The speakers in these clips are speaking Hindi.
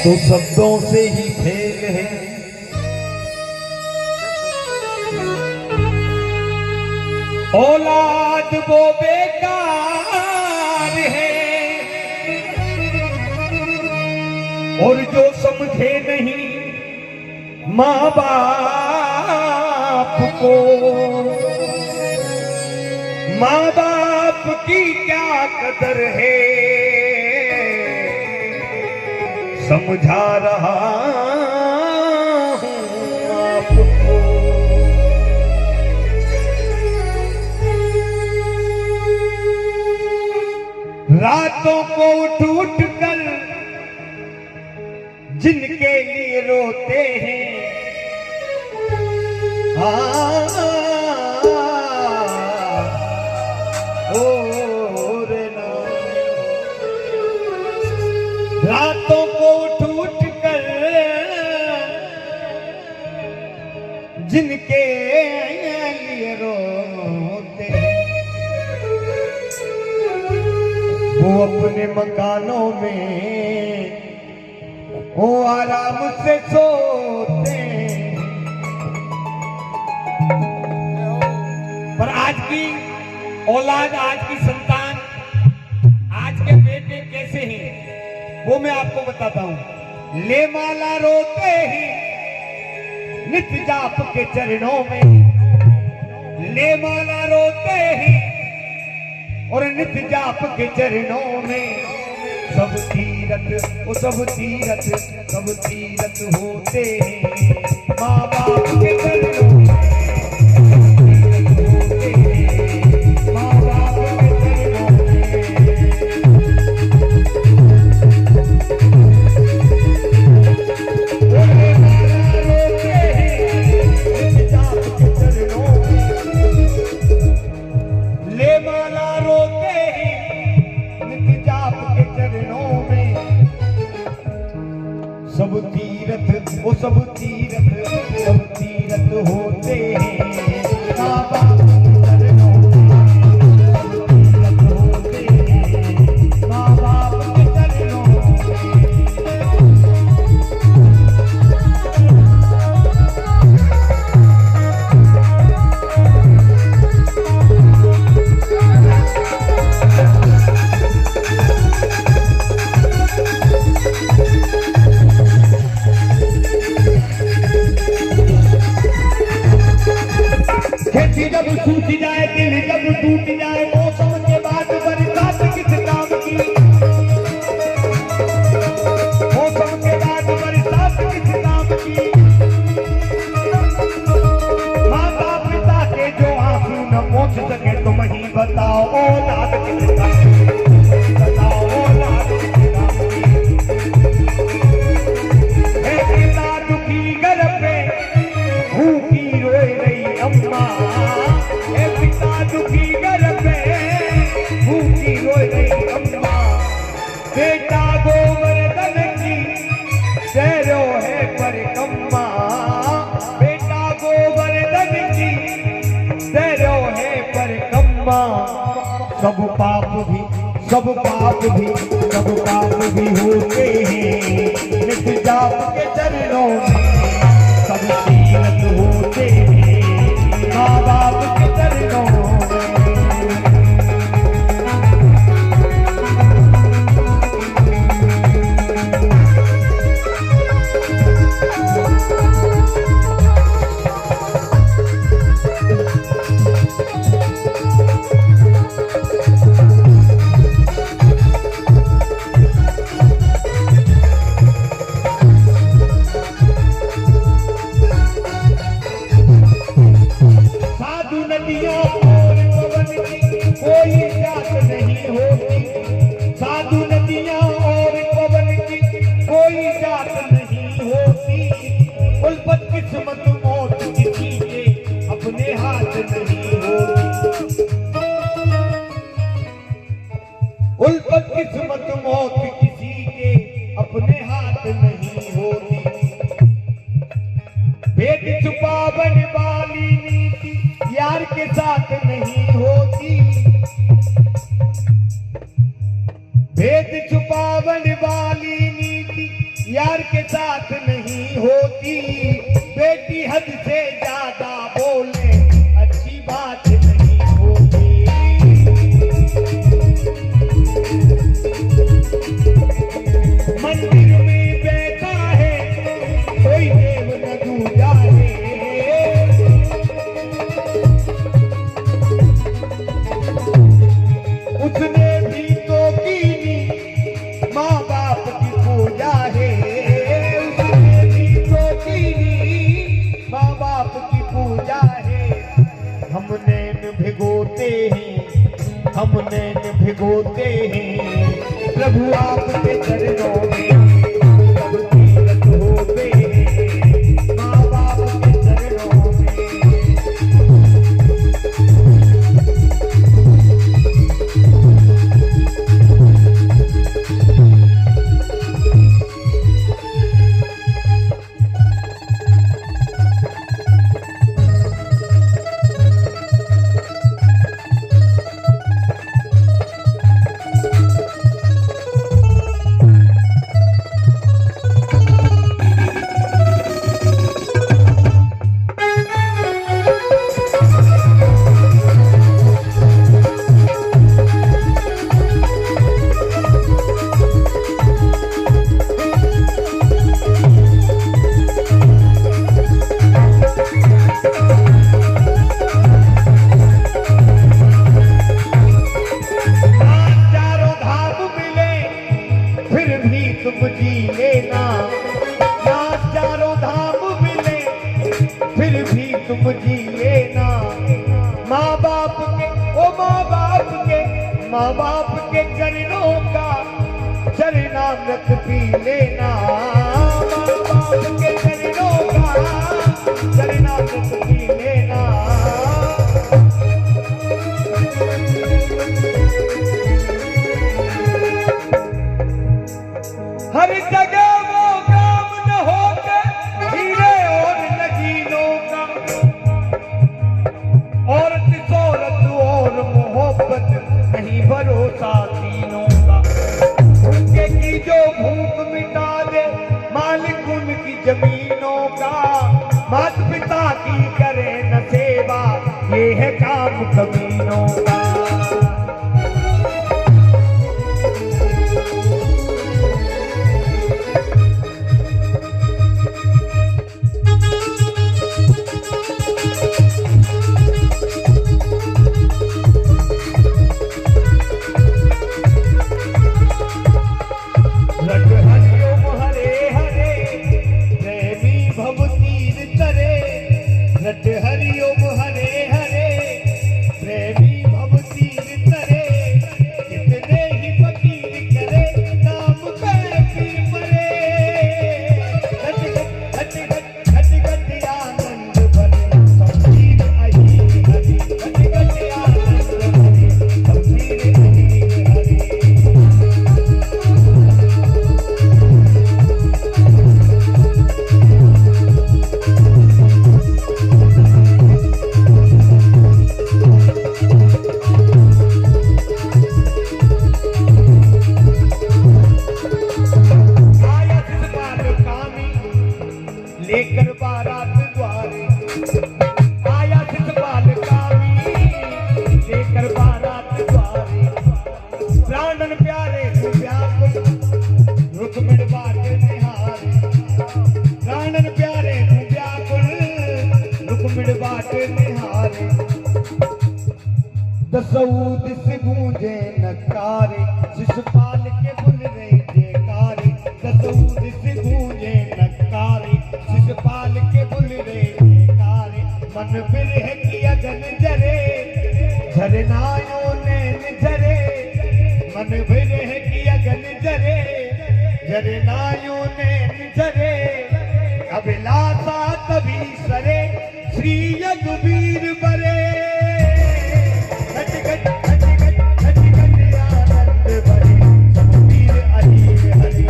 तो शब्दों से ही फेल है। औलाद वो बेकार है और जो समझे नहीं माँ बाप को, माँ बाप की क्या कदर है समझा रहा हूँ आपको। रातों को उठ कर जिनके लिए रोते हैं, रातों को उठ कर जिनके लिए रोते हैं, वो अपने मकानों में वो आराम से सोते हैं। पर आज की औलाद, आज की संतान, आज के बेटे कैसे हैं वो मैं आपको बताता हूं। ले माला रोते ही नित्य जाप के चरणों में, ले माला रोते ही और नित्य जाप के चरणों में, सब तीरथ वो सब तीरथ होते हैं माँ बाप के चरणों में। सब तीरथ वो सब तीरथ होते हैं माँ बाप के चरणों में, सब तीरथ होते हैं माँ बाप के चरणों में। जब सूख जाए दिल जब टूट जाए, मौसम के बाद बरसात किस काम की, मौसम के बाद बरसात किस काम की। माता पिता के जो आंसू न पहुंच सके तुम ही बताओ औलाद किस काम की, बताओ औलाद किस काम की। हे पिता दुखी घर पे भूखी रोए रही अम्मा, दुखी घर पे भूखी रोए रही अम्मा। बेटा गोवर्धन की तेरो है परिक्रमा, बेटा गोवर्धन की तेरो है परिक्रमा। सब पाप भी होते हैं नित्य जाप के चरणों में, सब तीरथ होते हैं माँ बाप के चरणों में। किस्मत मौत किसी के अपने हाथ नहीं होती, उल्फत किस्मत मौत किसी के अपने हाथ नहीं होती। भेद छुपावन वाली नीति यार के साथ नहीं होती, भेद छुपावन वाली नीति यार के साथ नहीं होती, बेटी हद से ज्यादा बोले अच्छी बात नहीं होती। मंदिर में बैठा है कोई देव न दूजा है, उसने भी तो कीनी माँ बाप की पूजा है, उसने भी तो कीनी माँ बाप की पूजा है। हम नैन भिगोते हैं, हम नैन भिगोते हैं प्रभु आपके चरणों में, सब तीरथ होते हैं माँ बाप के चरणों में। तुम जी लेना ना, चारों धाम मिले फिर भी तुम जी लेना। माँ बाप के ओ माँ बाप के, माँ बाप के चरणों का चरणामृत पी लेना, माँ बाप के चरणों का चरणामृत पी लेना। हर जगह वो काम न होते हीरे और नगीनों का, औरत औरत और मोहब्बत नहीं भरोसा तीनों का। उनके की जो भूख मिटा दे मालिक उनकी जमीनों का, माता पिता की करे न सेवा ये है काम कमीनों का। रट हरिओम हरे हरे प्रेमी भव तीर तरे, कितने ही फकीर करे नाम पे भी मरे। घट घट घट घट घट आनंद भरे सबीर अहीर हरि, घट घट आनंद भरे सबीर अहीर हरि। लेकर बारात द्वारे आया शिषपाल कामी, लेकर बारात द्वारे प्राणन प्यारे तू व्याकुल रुक्मिण बाट निहारे। प्राणन प्यारे तू व्याकुल रुक्मिण बाट निहारे। दसऊ दिस गूंजे नकारे शिषपाल के बुल रहे जयकारे। दसऊ दिस गूंजे नकारे शिषपाल के बुल रे कारे। मन बिरह की अगन जरे झरनायों नैन झरे, मन बिरह की अगन जरे झरनायों नैन झरे। अभिलाषा कभी सरे श्री यदुवीर बरे। घट घट घट घट घट घट आनंद भरे सबीर अहीर हरि।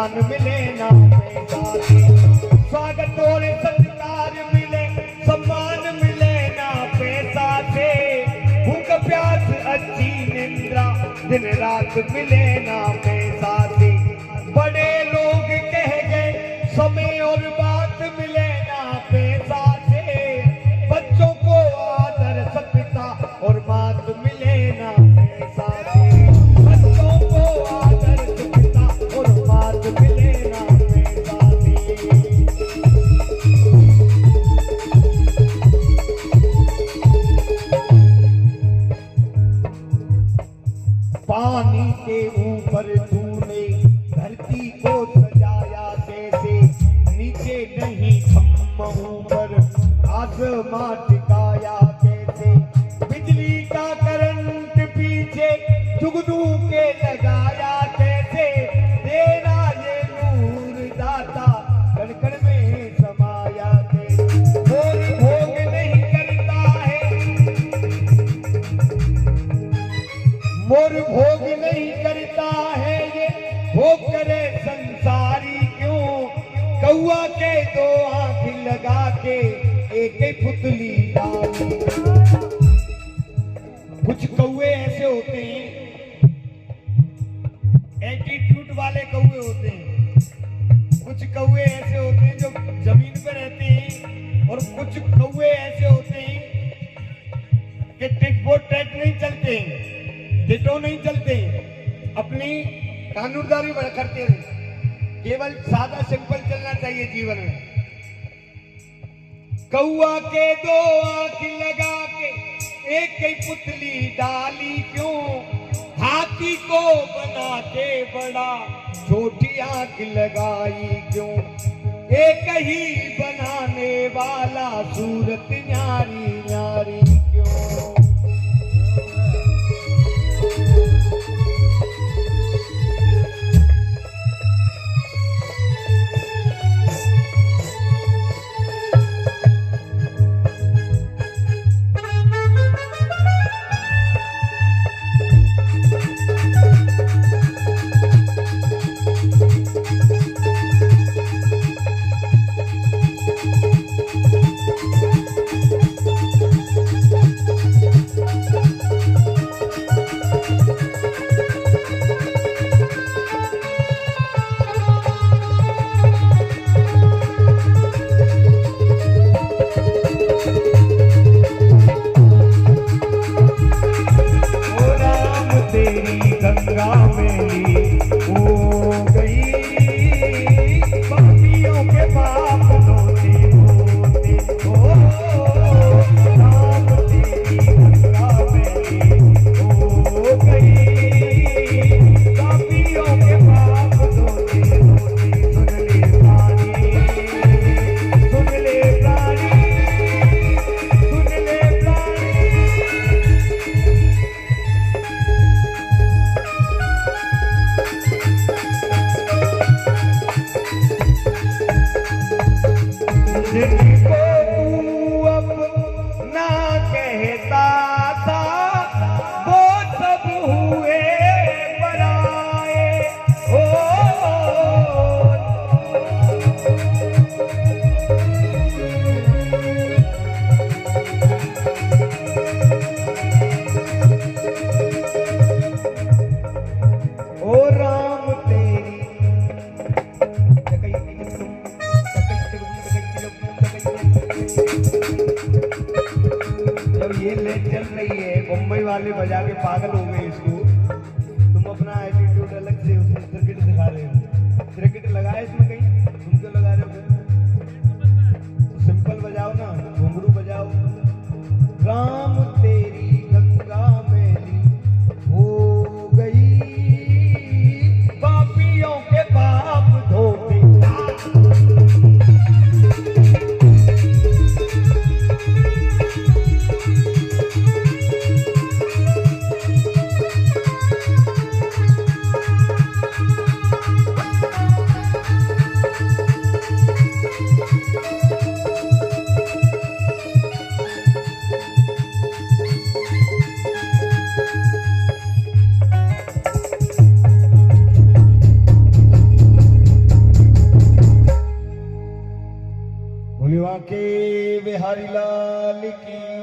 ज्ञान मिले ना पैसा से, स्वागत और सत्कार मिले, सम्मान मिले ना पैसा से, भूख प्यास अच्छी निंद्रा दिन रात मिले ना पैसा से, बड़े लोग कह गए समय और बात मिले ना पैसा से, बच्चों को आदर सत्ता और बात मिले ना पैसा से, बच्चों को आदर सत्ता और बात मिले ना पैसा से। पानी के ऊपर तूने धरती को सजाया कैसे, नीचे नहीं खम्भों ऊपर आसमां टिकाया कैसे, बिजली का करंट पीछे जुगनू के लगाया कैसे, तेरा ये नूर दाता कण कण में समाया कैसे, मोर भोग नहीं करता है, मोर भोग नहीं करता है ये, भोग करे संसारी क्यों, कौआ के दो आंख लगा के एक ही पुतली डाली। कुछ कौए ऐसे होते हैं, एटीट्यूड वाले कौए होते हैं, कुछ कौए ऐसे होते हैं जो जमीन पे रहते हैं, और कुछ कौए ऐसे होते हैं कि टिट फॉर टैट नहीं चलते, टिटो नहीं चलते, अपनी कानूनदारी करते रहे, केवल सादा सिंपल चलना चाहिए जीवन में। कौआ के दो आंख लगा के एक ही पुतली डाली क्यों, हाथी को बना के बड़ा छोटी आंख लगाई क्यों, एक ही बनाने वाला सूरत न्यारी न्यारी क्यों। वाले बजा के पागल हो गए इसको, तुम अपना एटीट्यूड अलग से उसमें क्रिकेट दिखा रहे हो, क्रिकेट लगाए इसमें कहीं, तुम क्यों लगा रहे हो, तो सिंपल बजाओ ना, घुंघरू बजाओ। राम तेरी गंगा मैली हो गई, पापियों के पाप धोते, के बिहारी लाल की